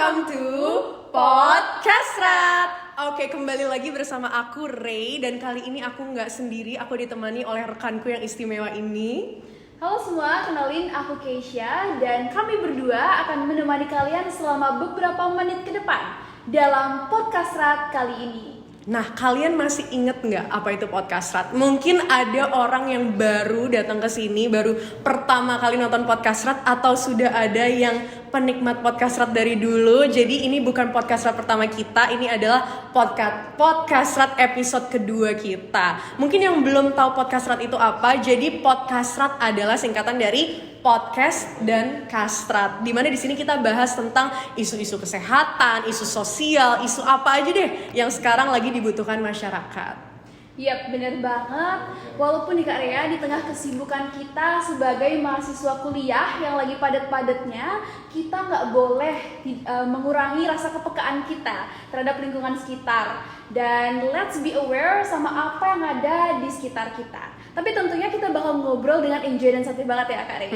Welcome to Podcast Rat. Oke, kembali lagi bersama aku Ray. Dan kali ini aku nggak sendiri, aku ditemani oleh rekanku yang istimewa ini. Halo semua, kenalin aku Keisha. Dan kami berdua akan menemani kalian selama beberapa menit ke depan dalam Podcast Rat kali ini. Nah, kalian masih inget nggak apa itu Podcast Rat? Mungkin ada orang yang baru datang ke sini, baru pertama kali nonton Podcast Rat, atau sudah ada yang penikmat Podcast Rat dari dulu. Jadi ini bukan Podcast Rat pertama kita, ini adalah Podcast Rat episode kedua kita. Mungkin yang belum tahu Podcast Rat itu apa, jadi Podcast Rat adalah singkatan dari podcast dan kastrat, dimana di sini kita bahas tentang isu-isu kesehatan, isu sosial, isu apa aja deh yang sekarang lagi dibutuhkan masyarakat. Yap, bener banget. Walaupun nih Kak Rea, di tengah kesibukan kita sebagai mahasiswa kuliah yang lagi padat-padatnya, kita nggak boleh mengurangi rasa kepekaan kita terhadap lingkungan sekitar. Dan let's be aware sama apa yang ada di sekitar kita. Tapi tentunya kita bakal ngobrol dengan enjoy dan santai banget ya Kak Rea.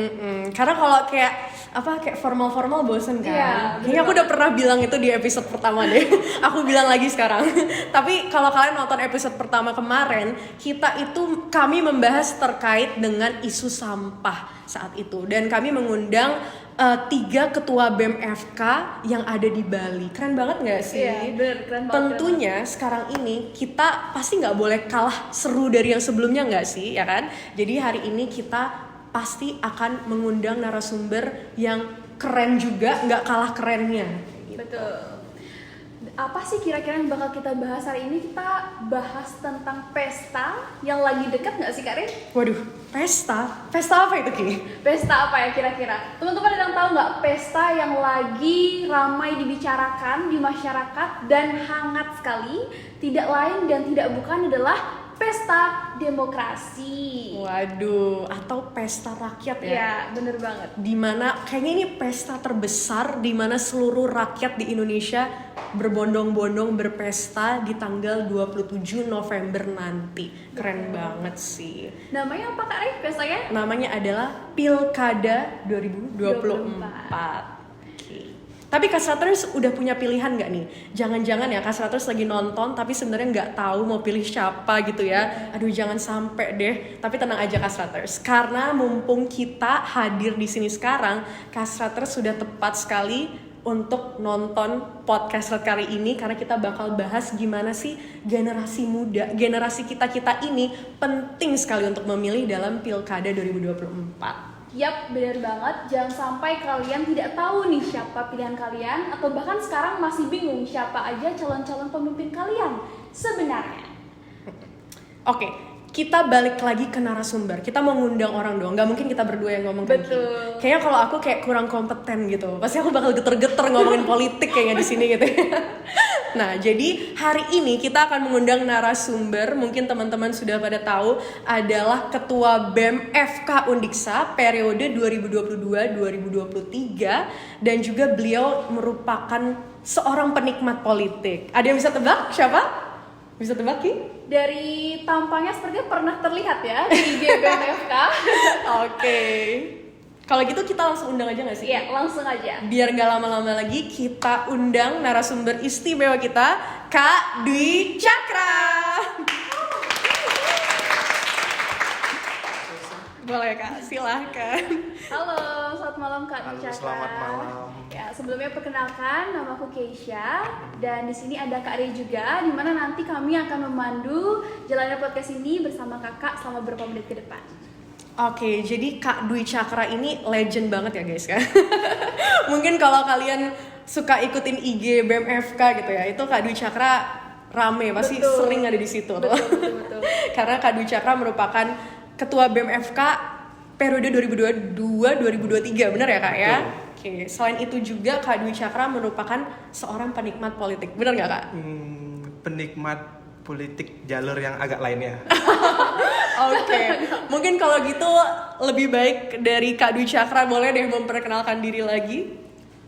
Karena kalau kayak formal-formal bosen kan. Iya, kayaknya aku udah pernah bilang itu di episode pertama deh. Aku bilang lagi sekarang. Tapi kalau kalian nonton episode pertama kemarin, kami membahas terkait dengan isu sampah saat itu, dan kami mengundang 3 ketua BEM FK yang ada di Bali. Keren banget nggak sih? Iya, bener, keren banget. Tentunya sekarang ini kita pasti nggak boleh kalah seru dari yang sebelumnya, nggak sih, ya kan? Jadi hari ini kita pasti akan mengundang narasumber yang keren juga, nggak kalah kerennya. Betul. Apa sih kira-kira yang bakal kita bahas hari ini? Kita bahas tentang pesta yang lagi dekat nggak sih Kak Rin? Waduh, pesta? Pesta apa itu Ki? Pesta apa ya kira-kira? Teman-teman ada yang tahu nggak pesta yang lagi ramai dibicarakan di masyarakat dan hangat sekali? Tidak lain dan tidak bukan adalah pesta demokrasi. Waduh, atau pesta rakyat ya? Iya, bener banget. Dimana kayaknya ini pesta terbesar di mana seluruh rakyat di Indonesia berbondong-bondong berpesta di tanggal 27 November nanti. Keren banget sih. Namanya apa Kak Rin pestanya? Namanya adalah Pilkada 2024. Tapi Kastraters udah punya pilihan nggak nih? Jangan-jangan ya Kastraters lagi nonton tapi sebenarnya nggak tahu mau pilih siapa gitu ya. Aduh, jangan sampai deh. Tapi tenang aja Kastraters, karena mumpung kita hadir di sini sekarang, Kastraters sudah tepat sekali untuk nonton podcast kali ini, karena kita bakal bahas gimana sih generasi muda, generasi kita ini penting sekali untuk memilih dalam Pilkada 2024. Yap, benar banget. Jangan sampai kalian tidak tahu nih siapa pilihan kalian, atau bahkan sekarang masih bingung siapa aja calon-calon pemimpin kalian sebenarnya. Oke, kita balik lagi ke narasumber. Kita mau ngundang orang dong. Gak mungkin kita berdua yang ngomong. Betul. Kayaknya kalau aku kayak kurang kompeten gitu. Pasti aku bakal geter-geter ngomongin politik kayaknya di sini gitu. Nah, jadi hari ini kita akan mengundang narasumber, mungkin teman-teman sudah pada tahu, adalah Ketua BEM FK Undiksa periode 2022-2023, dan juga beliau merupakan seorang penikmat politik. Ada yang bisa tebak siapa? Bisa tebak Ki? Dari tampangnya sepertinya pernah terlihat ya di IG BEM FK. Oke. Kalau gitu kita langsung undang aja gak sih? Iya, langsung aja. Biar gak lama-lama lagi, kita undang narasumber istimewa kita, Kak Dwi Cakra. Boleh Kak, silahkan. Halo, selamat malam Kak Halo, Cakra. selamat malam. Ya, sebelumnya perkenalkan, nama aku Keisha, dan di sini ada Kak Ray juga, di mana nanti kami akan memandu jalannya podcast ini bersama Kakak selama beberapa menit ke depan. Oke, jadi Kak Dwi Cakra ini legend banget ya guys kan. Mungkin kalau kalian suka ikutin IG BEM FK gitu ya, itu Kak Dwi Cakra rame, pasti Betul. sering ada di situ tuh. Betul. Karena Kak Dwi Cakra merupakan Ketua BEM FK periode 2022-2023, benar ya Kak ya? Oke, selain itu juga Kak Dwi Cakra merupakan seorang penikmat politik, benar nggak Kak? Penikmat politik jalur yang agak lainnya. Oke, mungkin kalau gitu lebih baik dari Kak Dwi Cakra boleh deh memperkenalkan diri lagi.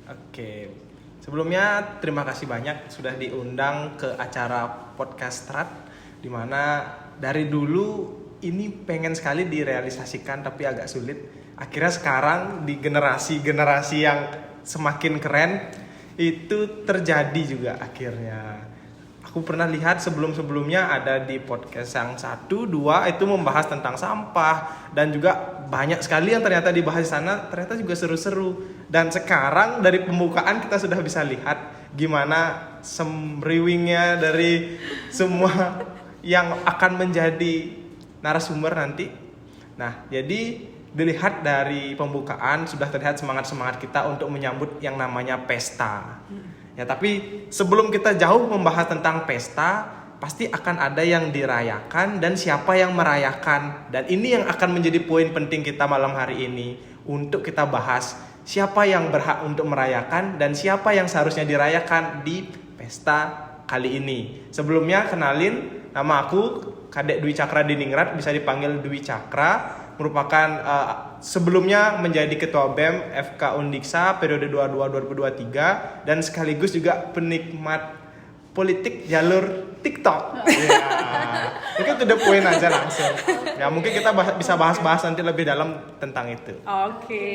Oke, sebelumnya terima kasih banyak sudah diundang ke acara Podcast Rat, dimana dari dulu ini pengen sekali direalisasikan tapi agak sulit. Akhirnya sekarang di generasi yang semakin keren, itu terjadi juga akhirnya. Aku pernah lihat sebelum-sebelumnya ada di podcast yang 1, 2 itu membahas tentang sampah dan juga banyak sekali yang ternyata dibahas di sana, ternyata juga seru-seru. Dan sekarang dari pembukaan kita sudah bisa lihat gimana semriwingnya dari semua yang akan menjadi narasumber nanti. Nah, jadi dilihat dari pembukaan sudah terlihat semangat-semangat kita untuk menyambut yang namanya pesta. Ya, tapi sebelum kita jauh membahas tentang pesta, pasti akan ada yang dirayakan dan siapa yang merayakan. Dan ini yang akan menjadi poin penting kita malam hari ini untuk kita bahas siapa yang berhak untuk merayakan dan siapa yang seharusnya dirayakan di pesta kali ini. Sebelumnya kenalin, nama aku Kadek Dwi Cakra Diningrat, bisa dipanggil Dwi Cakra, merupakan sebelumnya menjadi Ketua BEM FK Undiksa periode 22-2023 dan sekaligus juga penikmat politik jalur TikTok. Ya, mungkin to the point aja langsung. Ya, mungkin kita bisa bahas-bahas nanti lebih dalam tentang itu. Oke,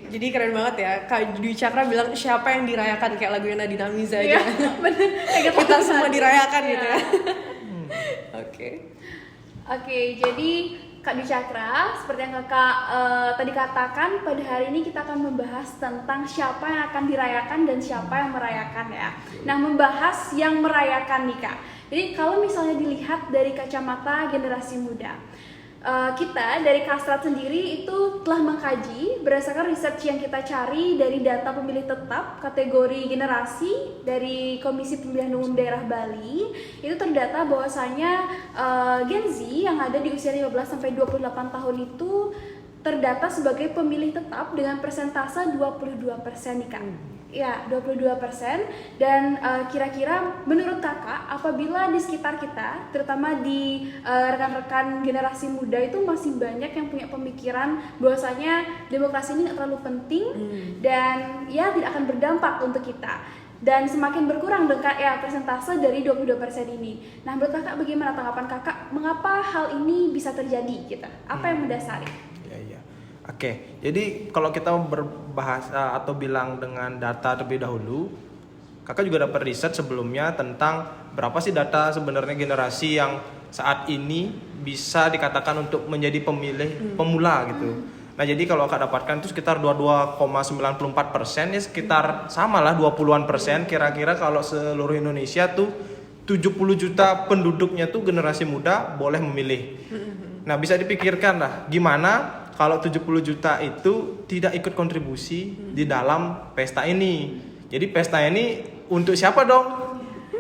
jadi keren banget ya. Kak Dwi Cakra bilang siapa yang dirayakan, kayak lagunya Nadine Amiza aja. Bener. Kita semua dirayakan gitu ya. Oke, jadi Kak Dwi Cakra, seperti yang kakak tadi katakan, pada hari ini kita akan membahas tentang siapa yang akan dirayakan dan siapa yang merayakan ya. Nah, membahas yang merayakan nih Kak. Jadi kalau misalnya dilihat dari kacamata generasi muda, kita dari Kastrat sendiri itu telah mengkaji berdasarkan research yang kita cari dari data pemilih tetap kategori generasi dari Komisi Pemilihan Umum Daerah Bali. Itu terdata bahwasanya Gen Z yang ada di usia 15 sampai 28 tahun itu terdata sebagai pemilih tetap dengan persentase 22% nih Kak. Ya, 22%. Dan kira-kira menurut kakak, apabila di sekitar kita, terutama di rekan-rekan generasi muda itu masih banyak yang punya pemikiran bahwasanya demokrasi ini nggak terlalu penting dan ya tidak akan berdampak untuk kita. Dan semakin berkurang persentase dari 22% ini. Nah, menurut kakak bagaimana tanggapan kakak? Mengapa hal ini bisa terjadi gitu? Apa yang mendasari? Oke, jadi kalau kita berbahasa atau bilang dengan data terlebih dahulu, kakak juga dapat riset sebelumnya tentang berapa sih data sebenarnya generasi yang saat ini bisa dikatakan untuk menjadi pemilih pemula gitu. Nah, jadi kalau kakak dapatkan itu sekitar 22,94%, ya sekitar samalah 20-an persen kira-kira kalau seluruh Indonesia tuh 70 juta penduduknya tuh generasi muda boleh memilih. Nah, bisa dipikirkan lah gimana kalau 70 juta itu tidak ikut kontribusi di dalam pesta ini. Jadi pesta ini untuk siapa dong?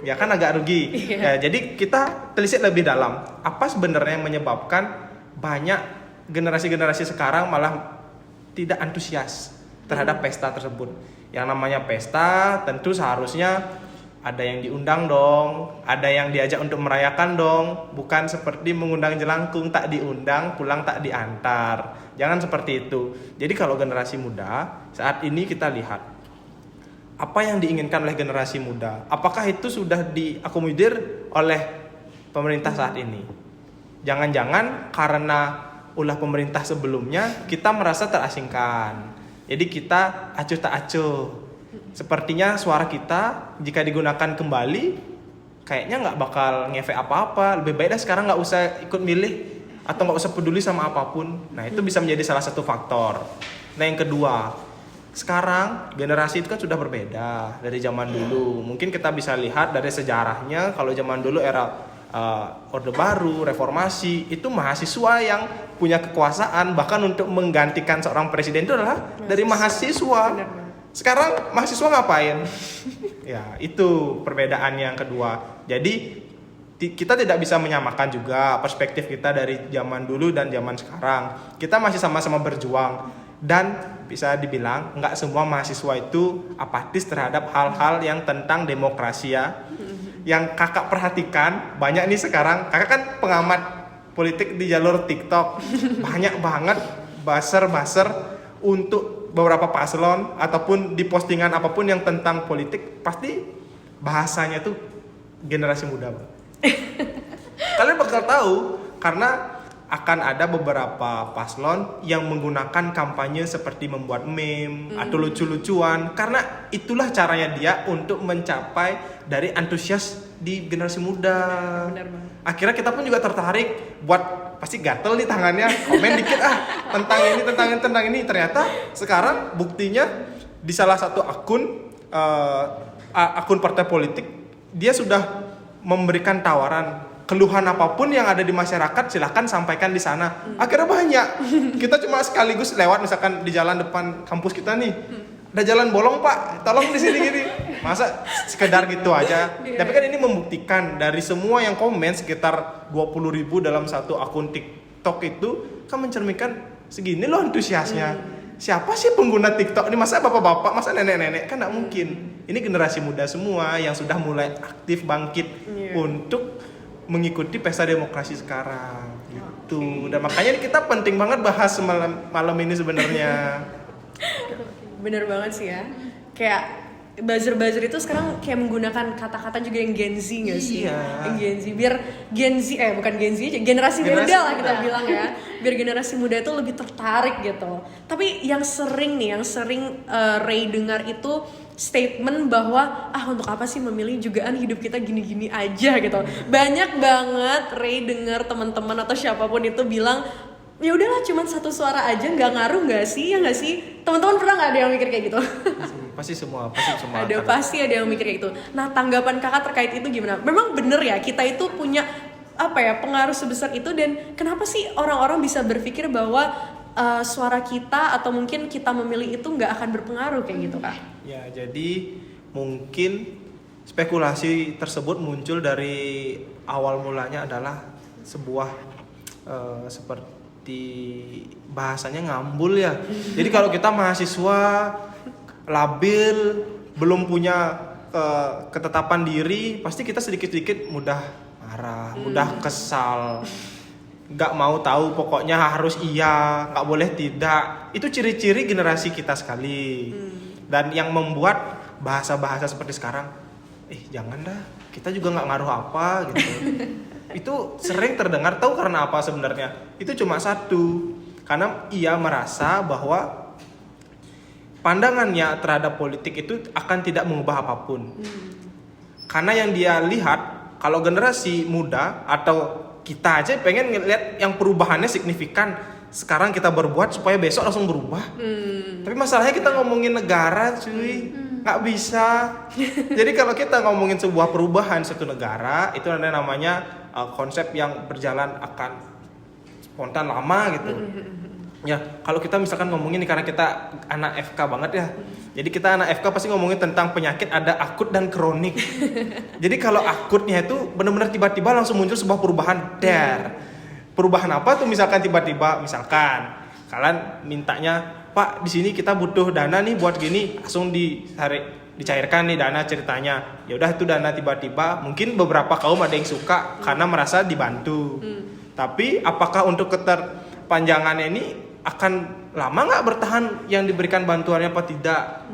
Ya kan agak rugi. Ya, jadi kita telisik lebih dalam. Apa sebenarnya yang menyebabkan banyak generasi-generasi sekarang malah tidak antusias terhadap pesta tersebut? Yang namanya pesta tentu seharusnya ada yang diundang dong, ada yang diajak untuk merayakan dong, bukan seperti mengundang jelangkung, tak diundang, pulang tak diantar. Jangan seperti itu. Jadi kalau generasi muda, saat ini kita lihat apa yang diinginkan oleh generasi muda. Apakah itu sudah diakomodir oleh pemerintah saat ini? Jangan-jangan karena ulah pemerintah sebelumnya kita merasa terasingkan. Jadi kita acuh tak acuh. Sepertinya suara kita jika digunakan kembali kayaknya nggak bakal ngefek apa-apa. Lebih baik dah sekarang nggak usah ikut milih atau nggak usah peduli sama apapun. Nah, itu bisa menjadi salah satu faktor. Nah, yang kedua, sekarang generasi itu kan sudah berbeda dari zaman dulu. Mungkin kita bisa lihat dari sejarahnya, kalau zaman dulu era Orde Baru, Reformasi, itu mahasiswa yang punya kekuasaan bahkan untuk menggantikan seorang presiden itu adalah dari mahasiswa. Sekarang mahasiswa ngapain? Ya, itu perbedaan yang kedua. Jadi kita tidak bisa menyamakan juga perspektif kita dari zaman dulu dan zaman sekarang. Kita masih sama-sama berjuang dan bisa dibilang nggak semua mahasiswa itu apatis terhadap hal-hal yang tentang demokrasi ya. Yang kakak perhatikan banyak nih sekarang, kakak kan pengamat politik di jalur TikTok, banyak banget buzzer untuk beberapa paslon ataupun di postingan apapun yang tentang politik pasti bahasanya tuh generasi muda. Kalian bakal tahu karena akan ada beberapa paslon yang menggunakan kampanye seperti membuat meme atau lucu-lucuan, karena itulah caranya dia untuk mencapai dari antusias di generasi muda. Benar banget. Akhirnya kita pun juga tertarik buat, pasti gatel di tangannya, komen dikit tentang ini. Ternyata sekarang buktinya di salah satu akun partai politik, dia sudah memberikan tawaran, keluhan apapun yang ada di masyarakat silahkan sampaikan di sana. Akhirnya banyak. Kita cuma sekaligus lewat misalkan di jalan depan kampus kita nih, ada jalan bolong pak, tolong di sini gini. Masa sekedar gitu aja. Tapi kan ini membuktikan dari semua yang komen sekitar 20.000 dalam satu akun TikTok itu kan mencerminkan segini loh antusiasnya. Siapa sih pengguna TikTok ini? Masa bapak-bapak, masa nenek-nenek? Kan nggak mungkin. Ini generasi muda semua yang sudah mulai aktif bangkit untuk mengikuti pesta demokrasi sekarang gitu. Dan makanya kita penting banget bahas malam ini sebenarnya. Bener banget sih ya. Kayak buzzer itu sekarang kayak menggunakan kata-kata juga yang Gen Z nggak sih? Iya. Yang Gen Z, biar Gen Z bukan Gen Z aja, generasi beda lah kita bilang ya. Biar generasi muda itu lebih tertarik gitu. Tapi yang sering Ray dengar itu statement bahwa untuk apa sih memilih jugaan, hidup kita gini-gini aja gitu. Banyak banget Ray dengar teman-teman atau siapapun itu bilang, ya udahlah cuman satu suara aja, nggak ngaruh nggak sih, ya nggak sih? Teman-teman pernah nggak ada yang mikir kayak gitu? Pasti semua Pasti ada yang mikir kayak gitu. Nah, tanggapan kakak terkait itu gimana? Memang bener ya, kita itu punya pengaruh sebesar itu, dan kenapa sih orang-orang bisa berpikir bahwa suara kita atau mungkin kita memilih itu nggak akan berpengaruh kayak gitu kak? Ya, jadi mungkin spekulasi tersebut muncul dari awal mulanya adalah sebuah seperti bahasanya ngambul ya. Jadi kalau kita mahasiswa labil, belum punya ketetapan diri, pasti kita sedikit-sedikit mudah marah, mudah kesal, nggak mau tahu, pokoknya harus iya, nggak boleh tidak. Itu ciri-ciri generasi kita sekali. Dan yang membuat bahasa-bahasa seperti sekarang, jangan dah, kita juga nggak ngaruh apa gitu. Itu sering terdengar. Tahu karena apa sebenarnya? Itu cuma satu, karena ia merasa bahwa pandangannya terhadap politik itu akan tidak mengubah apapun. Karena yang dia lihat, kalau generasi muda atau kita aja pengen ngeliat yang perubahannya signifikan. Sekarang kita berbuat supaya besok langsung berubah. Tapi masalahnya kita ngomongin negara cuy, nggak bisa. Jadi kalau kita ngomongin sebuah perubahan suatu negara, itu ada namanya konsep yang berjalan akan spontan lama gitu. Ya, kalau kita misalkan ngomongin nih, karena kita anak FK banget ya. Jadi kita anak FK pasti ngomongin tentang penyakit, ada akut dan kronik. Jadi kalau akutnya itu benar-benar tiba-tiba langsung muncul sebuah perubahan. Perubahan apa tuh? Misalkan tiba-tiba, misalkan kalian mintanya, Pak, di sini kita butuh dana nih buat gini, langsung dicairkan nih dana ceritanya. Ya udah, itu dana tiba-tiba. Mungkin beberapa kaum ada yang suka karena merasa dibantu. Tapi apakah untuk keterpanjangannya ini akan lama nggak bertahan yang diberikan bantuannya apa tidak?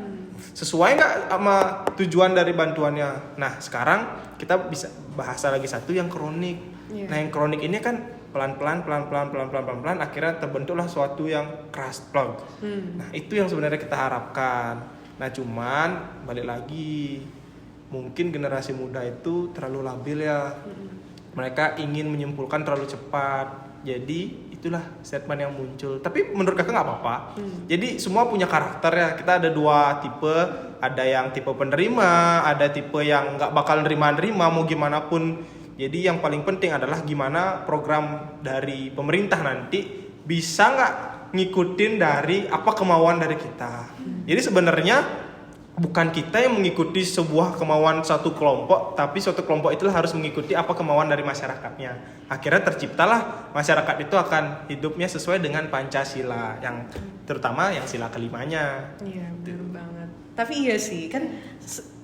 Sesuai nggak sama tujuan dari bantuannya? Nah, sekarang kita bisa bahasa lagi satu yang kronik. Nah, yang kronik ini kan pelan-pelan akhirnya terbentuklah suatu yang crash plug. Nah, itu yang sebenarnya kita harapkan. Nah, cuman balik lagi, mungkin generasi muda itu terlalu labil ya. Mereka ingin menyimpulkan terlalu cepat. Jadi itulah statement yang muncul. Tapi menurut kakak nggak apa-apa. Jadi semua punya karakter ya. Kita ada dua tipe. Ada yang tipe penerima, ada tipe yang nggak bakal nerima mau gimana pun. Jadi yang paling penting adalah gimana program dari pemerintah nanti bisa nggak ngikutin dari apa kemauan dari kita. Jadi sebenarnya bukan kita yang mengikuti sebuah kemauan satu kelompok, tapi suatu kelompok itulah harus mengikuti apa kemauan dari masyarakatnya. Akhirnya terciptalah masyarakat itu akan hidupnya sesuai dengan Pancasila, yang terutama yang sila kelimanya. Iya, benar banget. Tapi iya sih, kan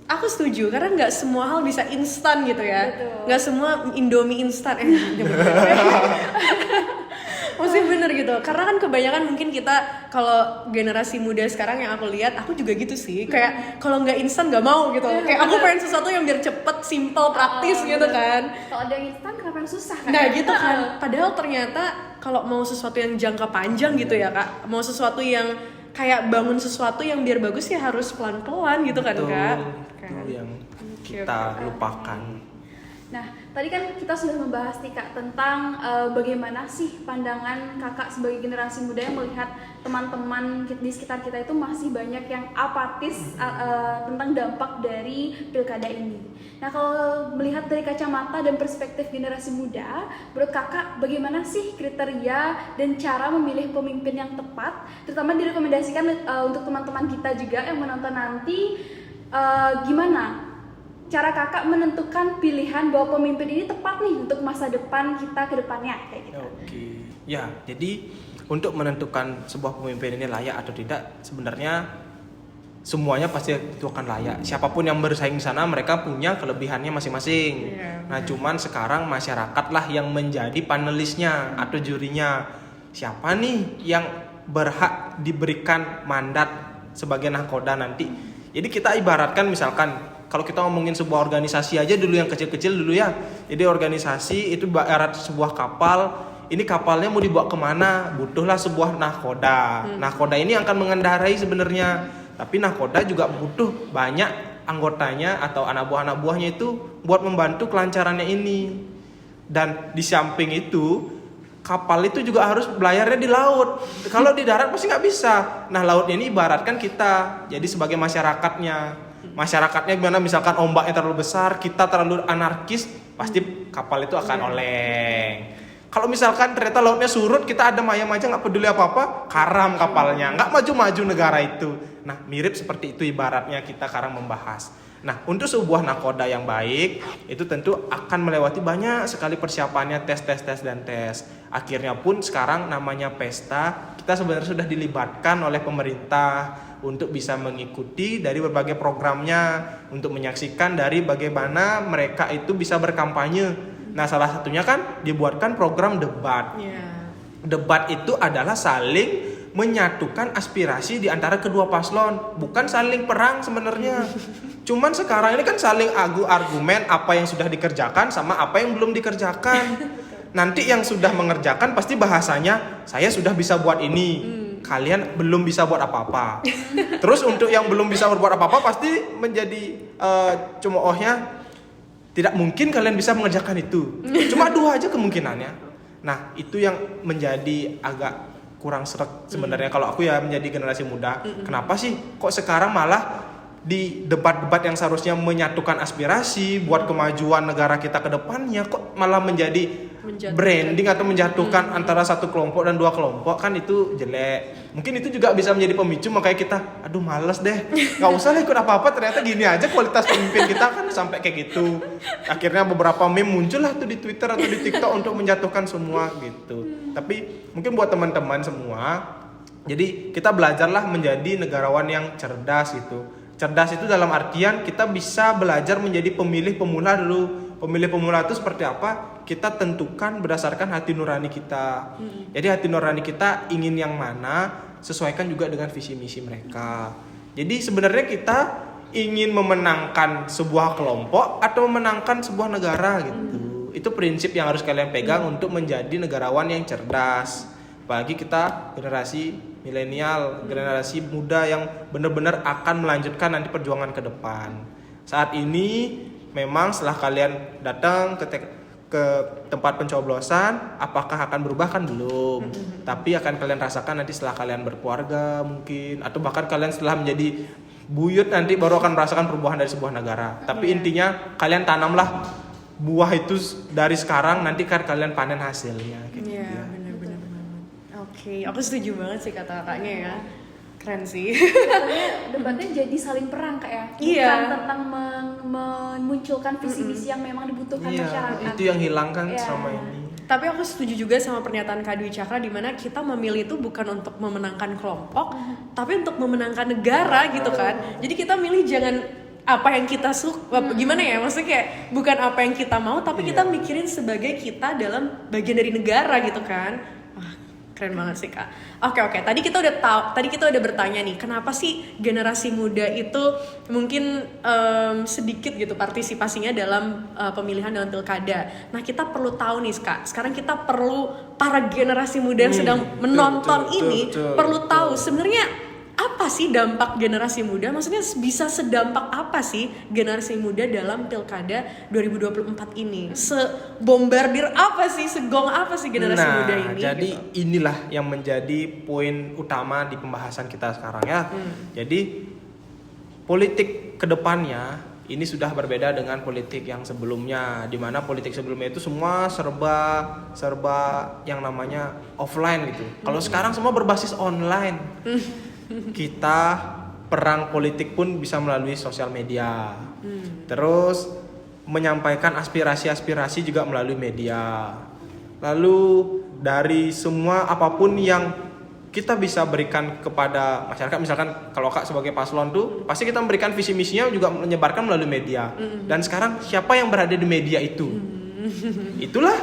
aku setuju, karena nggak semua hal bisa instan gitu ya. Nggak semua Indomie instan. Maksudnya bener gitu, karena kan kebanyakan mungkin kita kalau generasi muda sekarang yang aku lihat, aku juga gitu sih, kayak kalau nggak instan nggak mau gitu, kayak aku pengen sesuatu yang biar cepet, simple, praktis gitu kan. Kalau ada yang instan kenapa yang susah kan? Nah gitu kan, padahal ternyata kalau mau sesuatu yang jangka panjang gitu ya Kak, mau sesuatu yang kayak bangun sesuatu yang biar bagus ya harus pelan-pelan gitu kan Betul, Kak. itu yang kita lupakan. Nah, tadi kan kita sudah membahas nih Kak tentang bagaimana sih pandangan Kakak sebagai generasi muda yang melihat teman-teman di sekitar kita itu masih banyak yang apatis tentang dampak dari pilkada ini. Nah, kalau melihat dari kacamata dan perspektif generasi muda, menurut Kakak bagaimana sih kriteria dan cara memilih pemimpin yang tepat, terutama direkomendasikan untuk teman-teman kita juga yang menonton nanti, gimana cara Kakak menentukan pilihan bahwa pemimpin ini tepat nih untuk masa depan kita ke depannya kayak gitu. Oke. Ya, jadi untuk menentukan sebuah pemimpin ini layak atau tidak, sebenarnya semuanya pasti itu akan layak. Siapapun yang bersaing di sana mereka punya kelebihannya masing-masing. Nah, cuman sekarang masyarakatlah yang menjadi panelisnya atau jurinya. Siapa nih yang berhak diberikan mandat sebagai nahkoda nanti? Jadi kita ibaratkan misalkan kalau kita ngomongin sebuah organisasi aja dulu yang kecil-kecil dulu ya. Jadi organisasi itu ibarat sebuah kapal. Ini kapalnya mau dibawa kemana? Butuhlah sebuah nahkoda. Nahkoda ini akan mengendarai sebenarnya. Tapi nahkoda juga butuh banyak anggotanya atau anak buahnya itu buat membantu kelancarannya ini. Dan di samping itu kapal itu juga harus belayarnya di laut. Kalau di darat pasti nggak bisa. Nah, lautnya ini ibaratkan kita. Jadi sebagai masyarakatnya gimana, misalkan ombaknya terlalu besar, kita terlalu anarkis, pasti kapal itu akan oleng. Kalau misalkan ternyata lautnya surut, kita ada ayam aja nggak peduli apa-apa, karam kapalnya, nggak maju-maju negara itu. Nah, mirip seperti itu ibaratnya kita sekarang membahas. Nah, untuk sebuah nahkoda yang baik, itu tentu akan melewati banyak sekali persiapannya, tes. Akhirnya pun sekarang namanya pesta, kita sebenarnya sudah dilibatkan oleh pemerintah untuk bisa mengikuti dari berbagai programnya, untuk menyaksikan dari bagaimana mereka itu bisa berkampanye. Nah, salah satunya kan dibuatkan program debat. Debat itu adalah saling menyatukan aspirasi di antara kedua paslon, bukan saling perang sebenarnya. Cuman sekarang ini kan saling adu argumen apa yang sudah dikerjakan sama apa yang belum dikerjakan. Nanti yang sudah mengerjakan pasti bahasanya, saya sudah bisa buat ini, kalian belum bisa buat apa-apa. Terus untuk yang belum bisa berbuat apa-apa pasti menjadi cemoohnya, tidak mungkin kalian bisa mengerjakan itu. Cuma 2 aja kemungkinannya. Nah, itu yang menjadi agak kurang seret sebenarnya kalau aku ya menjadi generasi muda. Kenapa sih kok sekarang malah di debat-debat yang seharusnya menyatukan aspirasi buat kemajuan negara kita ke depannya kok malah menjadi branding atau menjatuhkan antara satu kelompok dan 2 kelompok, kan itu jelek. Mungkin itu juga bisa menjadi pemicu makanya kita aduh males deh, nggak usah lah ikut apa-apa, ternyata gini aja kualitas pemimpin kita kan sampai kayak gitu. Akhirnya beberapa meme muncul lah tuh di Twitter atau di TikTok untuk menjatuhkan semua gitu. Tapi mungkin buat teman-teman semua, jadi kita belajarlah menjadi negarawan yang cerdas gitu. Cerdas itu dalam artian kita bisa belajar menjadi pemilih pemula dulu. Pemilih pemula itu seperti apa? Kita tentukan berdasarkan hati nurani kita. Jadi hati nurani kita ingin yang mana, sesuaikan juga dengan visi misi mereka. Jadi sebenarnya kita ingin memenangkan sebuah kelompok atau memenangkan sebuah negara gitu. Itu prinsip yang harus kalian pegang untuk menjadi negarawan yang cerdas. Bagi kita generasi milenial, generasi muda yang benar-benar akan melanjutkan nanti perjuangan ke depan. Saat ini memang setelah kalian datang ke tempat pencoblosan, apakah akan berubah kan belum. Tapi akan kalian rasakan nanti setelah kalian berkeluarga mungkin, atau bahkan kalian setelah menjadi buyut nanti baru akan merasakan perubahan dari sebuah negara. Tapi intinya kalian tanamlah buah itu dari sekarang, nanti kan kalian panen hasilnya. Iya, benar-benar banget. Oke, aku setuju banget sih kata kakaknya ya. Keren sih. Katanya debatnya jadi saling perang Kak ya. Bukan Iya. tentang memunculkan visi-visi yang memang dibutuhkan masyarakat. Itu yang hilang kan Iya. selama ini. Tapi aku setuju juga sama pernyataan Kak Dwi Cakra di mana kita memilih itu bukan untuk memenangkan kelompok, tapi untuk memenangkan negara gitu kan. Jadi kita milih jangan apa yang kita suka, gimana ya, maksudnya kayak bukan apa yang kita mau, tapi kita mikirin sebagai kita dalam bagian dari negara gitu kan. Wah, Keren banget sih Kak. Oke. Tadi kita udah bertanya nih, kenapa sih generasi muda itu mungkin sedikit gitu partisipasinya dalam pemilihan dalam pilkada. Nah kita perlu tahu nih Kak. Sekarang kita perlu para generasi muda yang sedang menonton ini perlu tahu sebenarnya apa sih dampak generasi muda? Maksudnya bisa sedampak apa sih generasi muda dalam pilkada 2024 ini? Sebombardir apa sih? Segong apa sih generasi muda ini? Jadi gitu. inilah yang menjadi poin utama di pembahasan kita sekarang ya. Jadi politik kedepannya ini sudah berbeda dengan politik yang sebelumnya, di mana politik sebelumnya itu semua serba yang namanya offline gitu. Kalau sekarang semua berbasis online. Kita perang politik pun bisa melalui sosial media. Terus menyampaikan aspirasi-aspirasi juga melalui media. Lalu dari semua apapun yang kita bisa berikan kepada masyarakat, misalkan kalau Kak sebagai paslon tuh pasti kita memberikan visi misinya juga menyebarkan melalui media. Dan sekarang siapa yang berada di media itu? Itulah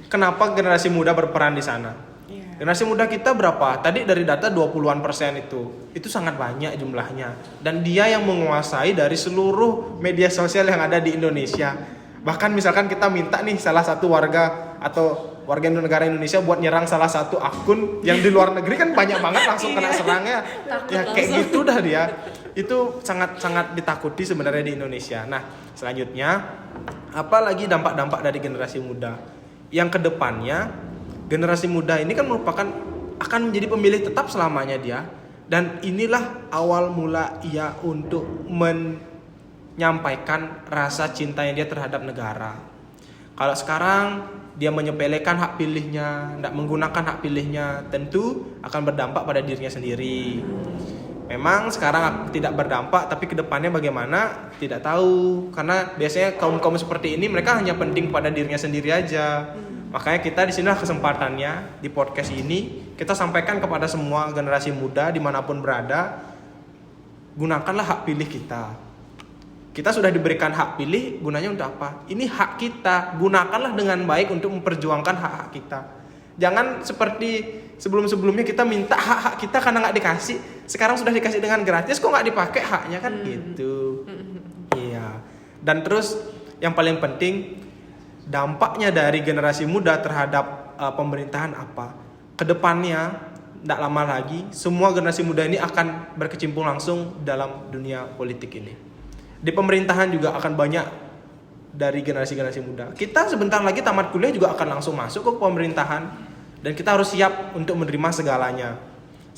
kenapa generasi muda berperan di sana. Generasi muda kita berapa? Tadi dari data 20-an% itu sangat banyak jumlahnya. Dan dia yang menguasai dari seluruh media sosial yang ada di Indonesia. Bahkan misalkan kita minta nih salah satu warga atau warga negara Indonesia buat nyerang salah satu akun yang di luar negeri kan banyak banget langsung kena serangnya. Ya kayak gitu dah dia. Itu sangat ditakuti sebenarnya di Indonesia. Nah, selanjutnya apa lagi dampak-dampak dari generasi muda? Yang kedepannya generasi muda ini kan merupakan akan menjadi pemilih tetap selamanya dia, dan inilah awal mula ia untuk menyampaikan rasa cintanya dia terhadap negara. Kalau sekarang dia menyepelekan hak pilihnya, tidak menggunakan hak pilihnya, tentu akan berdampak pada dirinya sendiri. Memang sekarang tidak berdampak, tapi kedepannya bagaimana tidak tahu, karena biasanya kaum seperti ini mereka hanya penting pada dirinya sendiri aja. Makanya kita di sini kesempatannya di podcast ini kita sampaikan kepada semua generasi muda dimanapun berada, gunakanlah hak pilih kita. Kita sudah diberikan hak pilih, gunanya untuk apa? Ini hak kita, gunakanlah dengan baik untuk memperjuangkan hak-hak kita. Jangan seperti sebelum-sebelumnya kita minta hak-hak kita karena nggak dikasih. Sekarang sudah dikasih dengan gratis, kok nggak dipakai haknya kan gitu. Iya. Dan terus yang paling penting, dampaknya dari generasi muda terhadap pemerintahan apa? Kedepannya, tidak lama lagi, semua generasi muda ini akan berkecimpung langsung dalam dunia politik ini. Di pemerintahan juga akan banyak dari generasi-generasi muda. Kita sebentar lagi tamat kuliah juga akan langsung masuk ke pemerintahan, dan kita harus siap untuk menerima segalanya.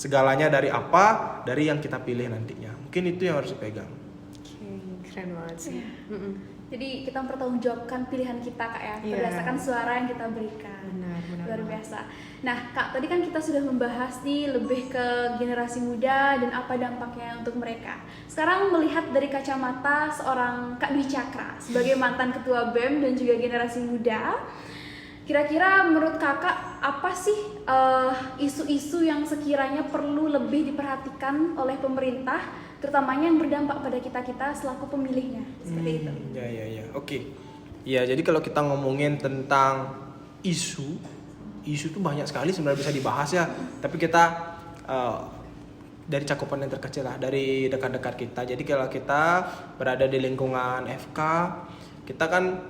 Segalanya dari apa? Dari yang kita pilih nantinya. Mungkin itu yang harus dipegang. Keren banget sih. Jadi kita mempertanggungjawabkan pilihan kita Kak ya, berdasarkan suara yang kita berikan. Benar. Luar biasa. Nah Kak, tadi kan kita sudah membahas nih lebih ke generasi muda dan apa dampaknya untuk mereka. Sekarang melihat dari kacamata seorang Kak Dwi Cakra sebagai mantan ketua BEM dan juga generasi muda, kira-kira menurut kakak apa sih isu-isu yang sekiranya perlu lebih diperhatikan oleh pemerintah, terutamanya yang berdampak pada kita selaku pemilihnya, seperti itu? Ya. Oke. Ya, jadi kalau kita ngomongin tentang isu itu banyak sekali sebenarnya bisa dibahas ya. Tapi kita dari cakupan yang terkecil lah, dari dekat-dekat kita. Jadi kalau kita berada di lingkungan FK, kita kan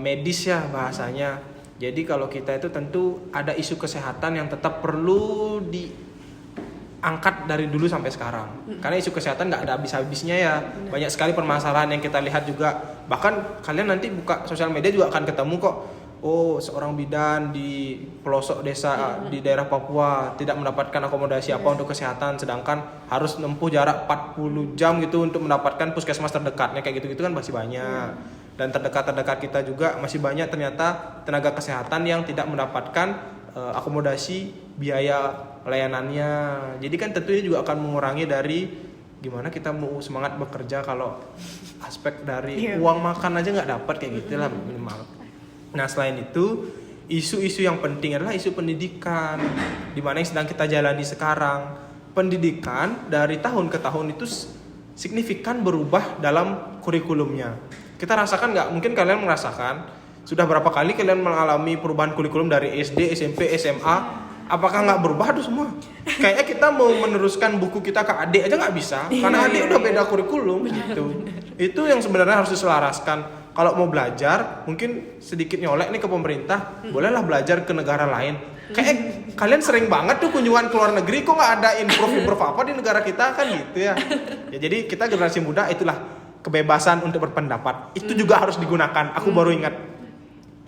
medis ya bahasanya. Jadi kalau kita itu tentu ada isu kesehatan yang tetap perlu diangkat dari dulu sampai sekarang. Karena isu kesehatan nggak ada habis-habisnya ya. Banyak sekali permasalahan yang kita lihat juga. Bahkan kalian nanti buka sosial media juga akan ketemu kok. Oh, seorang bidan di pelosok desa di daerah Papua tidak mendapatkan akomodasi apa untuk kesehatan, sedangkan harus menempuh jarak 40 jam gitu untuk mendapatkan puskesmas terdekatnya. Kayak gitu-gitu kan masih banyak. Dan terdekat kita juga masih banyak ternyata tenaga kesehatan yang tidak mendapatkan akomodasi biaya pelayanannya. Jadi kan tentunya juga akan mengurangi dari gimana kita mau semangat bekerja kalau aspek dari uang makan aja nggak dapat, kayak gitulah minimal. Nah selain itu, isu-isu yang penting adalah isu pendidikan, dimana yang sedang kita jalani sekarang. Pendidikan dari tahun ke tahun itu signifikan berubah dalam kurikulumnya. Kita rasakan nggak? Mungkin kalian merasakan, sudah berapa kali kalian mengalami perubahan kurikulum dari SD, SMP, SMA, apakah nggak berubah tuh semua? Kayaknya kita mau meneruskan buku kita ke adik aja nggak bisa, karena adik udah beda kurikulum gitu. Itu yang sebenarnya harus diselaraskan. Kalau mau belajar, mungkin sedikit nyolek nih ke pemerintah, bolehlah belajar ke negara lain. Kayak kalian sering banget tuh kunjungan ke luar negeri, kok nggak ada improve apa di negara kita kan gitu ya. Ya jadi kita generasi muda itulah kebebasan untuk berpendapat. Itu juga harus digunakan. Aku baru ingat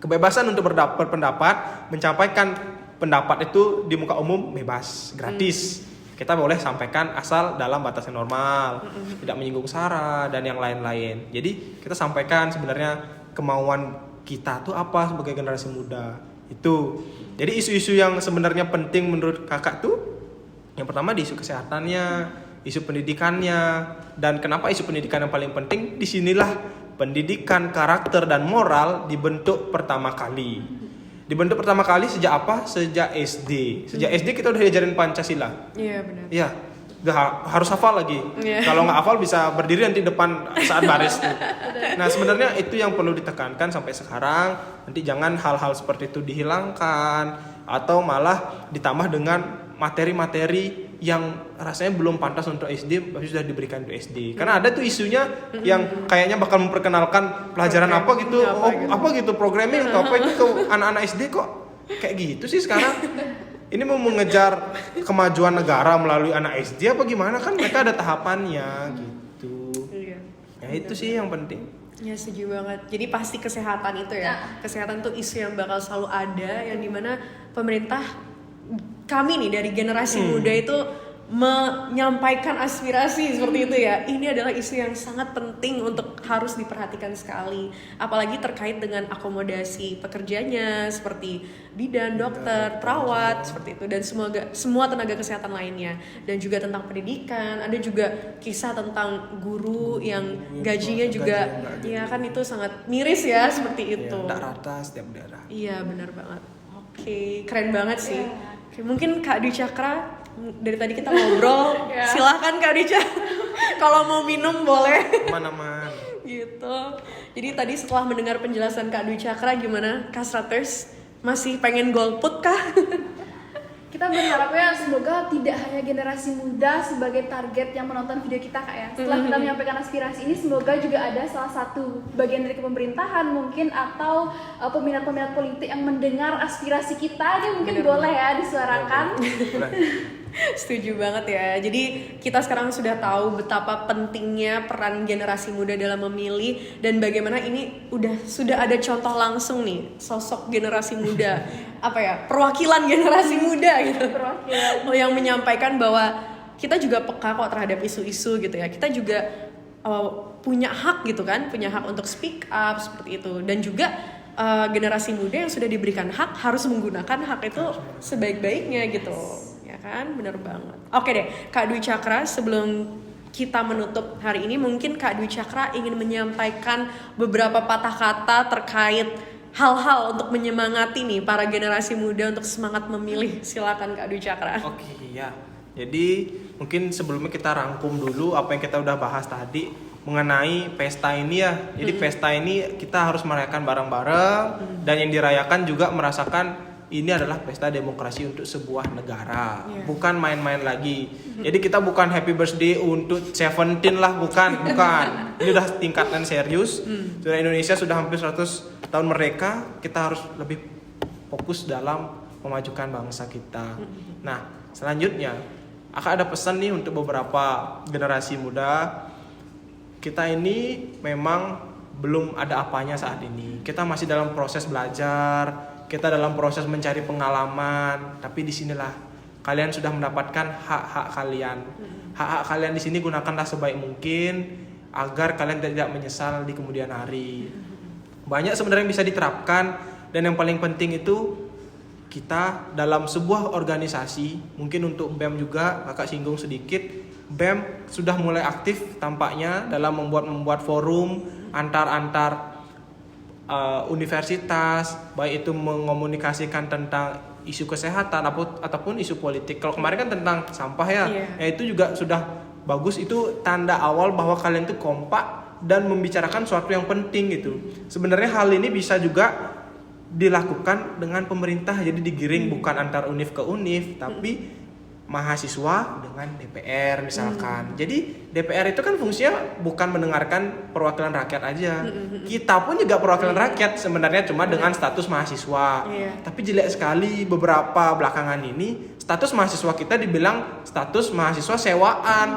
kebebasan untuk berpendapat, mencapaikan pendapat itu di muka umum bebas, gratis. Kita boleh sampaikan asal dalam batas yang normal, tidak menyinggung sara dan yang lain-lain. Jadi kita sampaikan sebenarnya kemauan kita tuh apa sebagai generasi muda. Itu. Jadi isu-isu yang sebenarnya penting menurut kakak tuh yang pertama di isu kesehatannya, isu pendidikannya, dan kenapa isu pendidikan yang paling penting? Disinilah pendidikan karakter dan moral dibentuk pertama kali. Dibentuk pertama kali sejak apa? Sejak SD. Sejak SD kita udah diajarin Pancasila. Iya benar. Iya, harus hafal lagi. Kalau nggak hafal bisa berdiri nanti depan saat baris tuh. Nah sebenarnya itu yang perlu ditekankan sampai sekarang. Nanti jangan hal-hal seperti itu dihilangkan atau malah ditambah dengan materi-materi yang rasanya belum pantas untuk SD tapi sudah diberikan untuk SD. Karena ada tuh isunya yang kayaknya bakal memperkenalkan pelajaran apa gitu, apa gitu programming atau apa itu ke anak-anak SD kok kayak gitu sih sekarang. Ini mau mengejar kemajuan negara melalui anak SD apa gimana, kan mereka ada tahapannya gitu. Iya. Ya itu sih yang penting. Ya setuju banget. Jadi pasti kesehatan itu ya. Kesehatan tuh isu yang bakal selalu ada, yang dimana pemerintah, kami nih dari generasi muda itu menyampaikan aspirasi seperti itu ya. Ini adalah isu yang sangat penting untuk harus diperhatikan sekali. Apalagi terkait dengan akomodasi pekerjanya seperti bidan, dokter, perawat seperti itu, dan semua tenaga kesehatan lainnya. Dan juga tentang pendidikan, ada juga kisah tentang guru yang gajinya juga ya kan itu sangat miris ya seperti itu. Tidak rata setiap daerah. Iya benar banget. Oke, keren banget sih. Oke, mungkin Kak Dwi Cakra, dari tadi kita ngobrol, silahkan Kak Dwi Cakra. Kalau mau minum boleh. Aman-aman. Gitu. Jadi tadi setelah mendengar penjelasan Kak Dwi Cakra, gimana Kasraters? Masih pengen golput kah? Kita berharapnya semoga tidak hanya generasi muda sebagai target yang menonton video kita Kak ya. Setelah kita menyampaikan aspirasi ini, semoga juga ada salah satu bagian dari pemerintahan mungkin atau peminat-peminat politik yang mendengar aspirasi kita, ini mungkin boleh ya disuarakan. Setuju banget ya. Jadi kita sekarang sudah tahu betapa pentingnya peran generasi muda dalam memilih, dan bagaimana ini sudah ada contoh langsung nih sosok generasi muda, apa ya, perwakilan generasi muda gitu. Yang menyampaikan bahwa kita juga peka kok terhadap isu-isu gitu ya. Kita juga punya hak gitu kan, punya hak untuk speak up seperti itu, dan juga generasi muda yang sudah diberikan hak harus menggunakan hak itu sebaik-baiknya gitu. Kan bener banget. Oke deh Kak Dwi Cakra, sebelum kita menutup hari ini, mungkin Kak Dwi Cakra ingin menyampaikan beberapa patah kata terkait hal-hal untuk menyemangati nih para generasi muda untuk semangat memilih. Silakan Kak Dwi Cakra. Oke ya. Jadi mungkin sebelumnya kita rangkum dulu apa yang kita udah bahas tadi mengenai pesta ini ya. Jadi pesta ini kita harus merayakan bareng-bareng, dan yang dirayakan juga merasakan ini adalah pesta demokrasi untuk sebuah negara, bukan main-main lagi. Jadi kita bukan happy birthday untuk 17 lah, bukan. Ini udah tingkatan serius. Sudah Indonesia sudah hampir 100 tahun merdeka, kita harus lebih fokus dalam memajukan bangsa kita. Nah, selanjutnya akan ada pesan nih untuk beberapa generasi muda. Kita ini memang belum ada apanya saat ini. Kita masih dalam proses belajar. Kita dalam proses mencari pengalaman, tapi disinilah kalian sudah mendapatkan hak-hak kalian. Hak-hak kalian di sini gunakanlah sebaik mungkin agar kalian tidak menyesal di kemudian hari. Banyak sebenarnya yang bisa diterapkan, dan yang paling penting itu kita dalam sebuah organisasi, mungkin untuk BEM juga, kakak singgung sedikit, BEM sudah mulai aktif tampaknya dalam membuat forum antar universitas, baik itu mengomunikasikan tentang isu kesehatan ataupun isu politik. Kalau kemarin kan tentang sampah ya, ya itu juga sudah bagus. Itu tanda awal bahwa kalian itu kompak dan membicarakan sesuatu yang penting gitu. Sebenarnya hal ini bisa juga dilakukan dengan pemerintah, jadi digiring bukan antar univ ke univ, tapi mahasiswa dengan DPR misalkan. Jadi DPR itu kan fungsinya bukan mendengarkan perwakilan rakyat aja. Kita pun juga perwakilan rakyat sebenarnya, cuma dengan status mahasiswa. Tapi jelek sekali beberapa belakangan ini status mahasiswa kita dibilang status mahasiswa sewaan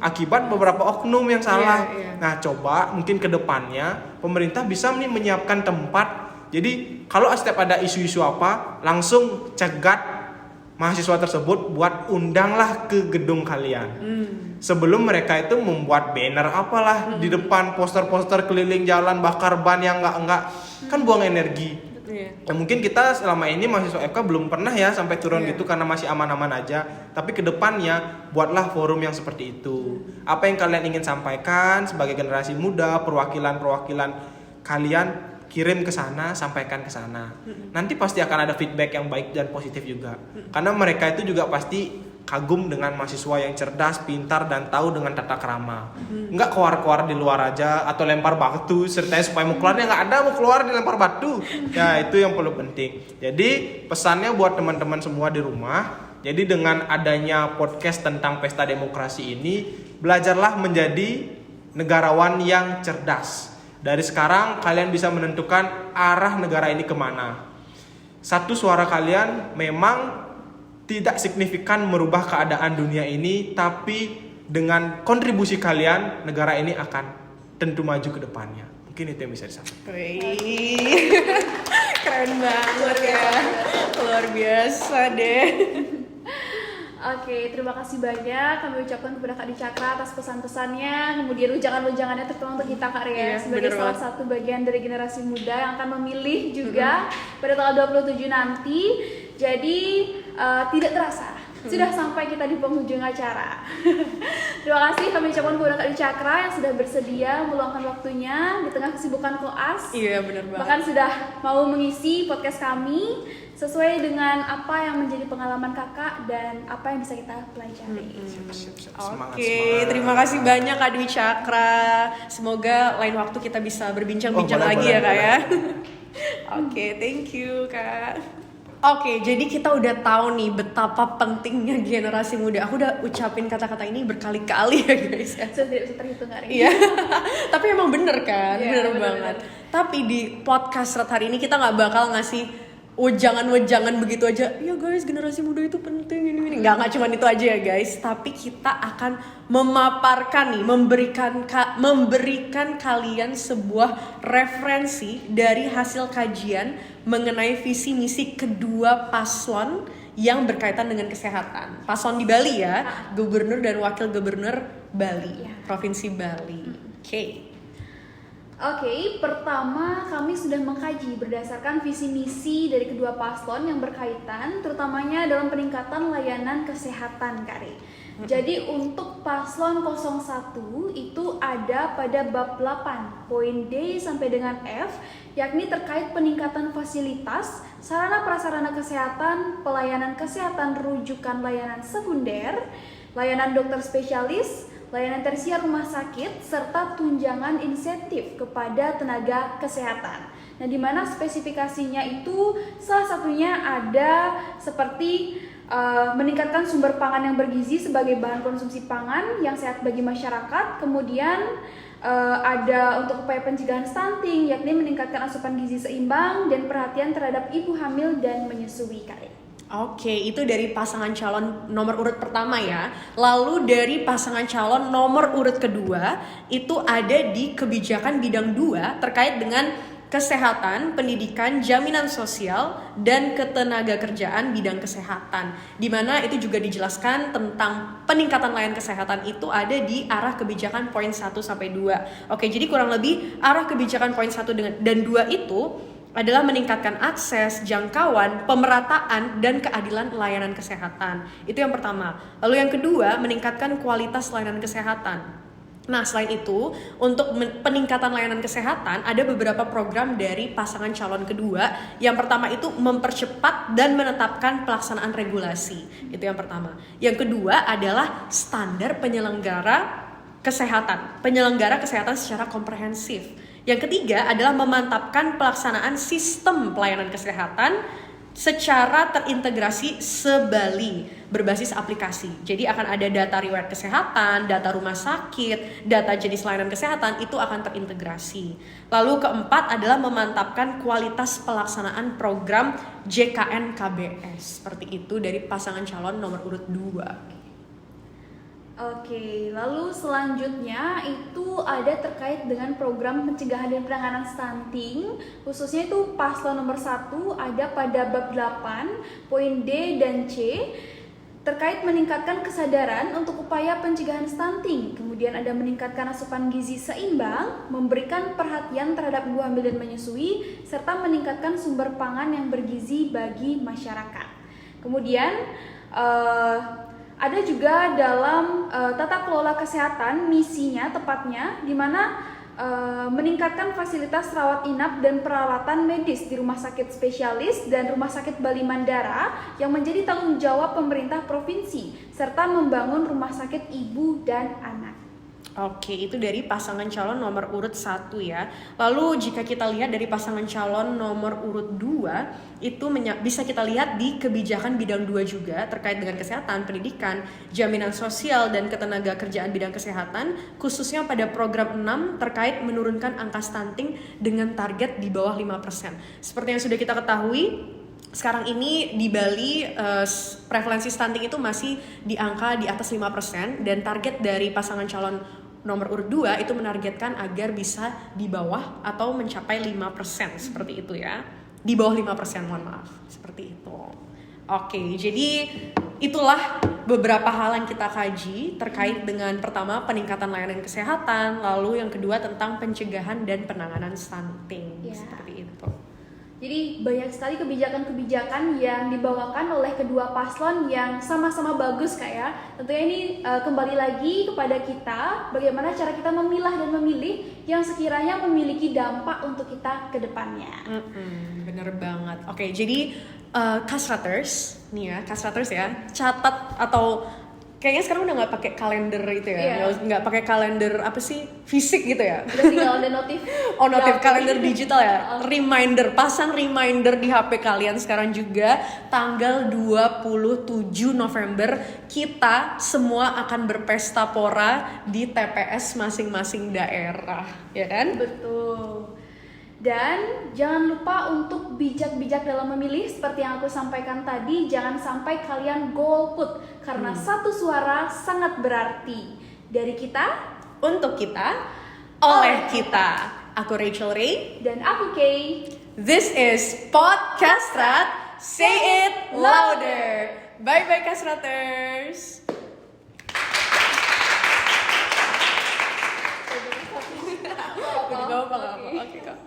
akibat beberapa oknum yang salah. Nah, coba mungkin ke depannya pemerintah bisa nih menyiapkan tempat. Jadi kalau setiap ada isu-isu apa, langsung cegat mahasiswa tersebut buat undanglah ke gedung kalian. Sebelum mereka itu membuat banner apalah di depan, poster-poster keliling jalan, bakar ban yang enggak kan buang energi. Ya, mungkin kita selama ini mahasiswa FK belum pernah ya sampai turun gitu karena masih aman-aman aja. Tapi kedepannya buatlah forum yang seperti itu. Apa yang kalian ingin sampaikan sebagai generasi muda, perwakilan-perwakilan kalian kirim ke sana, sampaikan ke sana. Nanti pasti akan ada feedback yang baik dan positif juga. Karena mereka itu juga pasti kagum dengan mahasiswa yang cerdas, pintar, dan tahu dengan tata krama. Enggak keluar-keluar di luar aja atau lempar batu ceritanya supaya mau keluarnya nggak ada, mau keluar dilempar batu. Ya, itu yang perlu penting. Jadi pesannya buat teman-teman semua di rumah, jadi dengan adanya podcast tentang pesta demokrasi ini, belajarlah menjadi negarawan yang cerdas. Dari sekarang kalian bisa menentukan arah negara ini kemana. Satu suara kalian memang tidak signifikan merubah keadaan dunia ini, tapi dengan kontribusi kalian negara ini akan tentu maju ke depannya. Mungkin itu yang bisa disampaikan. Keren banget ya, luar biasa deh. Oke, terima kasih banyak kami ucapkan kepada Kak Dicakra atas pesan-pesannya, kemudian ujangan-ujangannya terutama untuk kita Kak Rea sebagai salah satu bagian dari generasi muda yang akan memilih juga pada tanggal 27 nanti. Jadi tidak terasa sudah sampai kita di penghujung acara. Terima kasih kami ucapkan kepada Kak Dicakra yang sudah bersedia meluangkan waktunya di tengah kesibukan koas. Iya, benar banget. Bahkan sudah mau mengisi podcast kami sesuai dengan apa yang menjadi pengalaman kakak dan apa yang bisa kita pelajari. Oke, terima kasih banyak Kak Dwi Cakra. Semoga lain waktu kita bisa berbincang-bincang lagi ya Kak ya. Oke, thank you Kak. Oke, jadi kita udah tahu nih betapa pentingnya generasi muda. Aku udah ucapin kata-kata ini berkali-kali ya guys. Sudah tidak bisa terhitung hari ini. Iya, tapi emang bener kan, bener banget. Bener. Tapi di podcast Red hari ini kita nggak bakal ngasih wejangan-wejangan begitu aja. Ya guys, generasi muda itu penting ini. Nggak cuma itu aja ya guys. Tapi kita akan memaparkan nih, memberikan kalian sebuah referensi dari hasil kajian mengenai visi misi kedua paslon yang berkaitan dengan kesehatan. Paslon di Bali ya, gubernur dan wakil gubernur Bali, provinsi Bali. Oke, pertama kami sudah mengkaji berdasarkan visi misi dari kedua paslon yang berkaitan, terutamanya dalam peningkatan layanan kesehatan, Kari. Jadi untuk paslon 01 itu ada pada bab 8, poin D sampai dengan F, yakni terkait peningkatan fasilitas, sarana prasarana kesehatan, pelayanan kesehatan rujukan layanan sekunder, layanan dokter spesialis, layanan tersier rumah sakit, serta tunjangan insentif kepada tenaga kesehatan. Nah, di mana spesifikasinya itu salah satunya ada seperti meningkatkan sumber pangan yang bergizi sebagai bahan konsumsi pangan yang sehat bagi masyarakat. Kemudian ada untuk upaya pencegahan stunting, yakni meningkatkan asupan gizi seimbang dan perhatian terhadap ibu hamil dan menyusui, Kak. Oke, itu dari pasangan calon nomor urut pertama ya. Lalu dari pasangan calon nomor urut kedua itu ada di kebijakan bidang 2 terkait dengan kesehatan, pendidikan, jaminan sosial, dan ketenagakerjaan bidang kesehatan. Di mana itu juga dijelaskan tentang peningkatan layanan kesehatan itu ada di arah kebijakan poin 1 sampai 2. Oke, jadi kurang lebih arah kebijakan poin 1 dan 2 itu adalah meningkatkan akses, jangkauan, pemerataan, dan keadilan layanan kesehatan. Itu yang pertama. Lalu yang kedua, meningkatkan kualitas layanan kesehatan. Nah, selain itu, untuk peningkatan layanan kesehatan, ada beberapa program dari pasangan calon kedua. Yang pertama itu mempercepat dan menetapkan pelaksanaan regulasi. Itu yang pertama. Yang kedua adalah standar penyelenggara kesehatan secara komprehensif. Yang ketiga adalah memantapkan pelaksanaan sistem pelayanan kesehatan secara terintegrasi sebali berbasis aplikasi. Jadi akan ada data riwayat kesehatan, data rumah sakit, data jenis layanan kesehatan itu akan terintegrasi. Lalu keempat adalah memantapkan kualitas pelaksanaan program JKN KBS. Seperti itu dari pasangan calon nomor urut 2. Oke, lalu selanjutnya itu ada terkait dengan program pencegahan dan penanganan stunting. Khususnya itu paslon nomor 1 ada pada bab 8, poin D dan C terkait meningkatkan kesadaran untuk upaya pencegahan stunting. Kemudian ada meningkatkan asupan gizi seimbang, memberikan perhatian terhadap ibu hamil dan menyusui, serta meningkatkan sumber pangan yang bergizi bagi masyarakat. Kemudian ada juga dalam tata kelola kesehatan misinya tepatnya di mana meningkatkan fasilitas rawat inap dan peralatan medis di rumah sakit spesialis dan rumah sakit Bali Mandara yang menjadi tanggung jawab pemerintah provinsi serta membangun rumah sakit ibu dan anak. Oke, itu dari pasangan calon nomor urut 1 ya. Lalu jika kita lihat dari pasangan calon nomor urut 2, itu bisa kita lihat di kebijakan bidang 2 juga terkait dengan kesehatan, pendidikan, jaminan sosial, dan ketenaga kerjaan bidang kesehatan, khususnya pada program 6 terkait menurunkan angka stunting dengan target di bawah 5%. Seperti yang sudah kita ketahui, sekarang ini di Bali prevalensi stunting itu masih di angka di atas 5% dan target dari pasangan calon nomor urut 2 itu menargetkan agar bisa di bawah atau mencapai 5% seperti itu ya. Di bawah 5%, mohon maaf. Seperti itu. Oke, jadi itulah beberapa hal yang kita kaji terkait dengan pertama peningkatan layanan kesehatan, lalu yang kedua tentang pencegahan dan penanganan stunting. Seperti itu. Jadi banyak sekali kebijakan-kebijakan yang dibawakan oleh kedua paslon yang sama-sama bagus Kak ya. Tentunya ini kembali lagi kepada kita bagaimana cara kita memilah dan memilih yang sekiranya memiliki dampak untuk kita ke depannya. Bener banget. Oke, jadi Kasraters nih ya, Kasraters ya, catat atau kayaknya sekarang udah nggak pakai kalender itu ya, nggak pakai kalender apa sih fisik gitu ya. Udah tinggal ada notif. Notif kalender digital ya. Reminder, pasang reminder di HP kalian sekarang juga. Tanggal 27 November kita semua akan berpesta pora di TPS masing-masing daerah, ya kan? Betul. Dan jangan lupa untuk bijak-bijak dalam memilih seperti yang aku sampaikan tadi, jangan sampai kalian golput karena satu suara sangat berarti. Dari kita, untuk kita, oleh kita. Aku Rachel Ray dan aku Kay. This is Podcast Rat. Say it louder. Bye bye Kasraters. Gak apa-apa. Oke kak.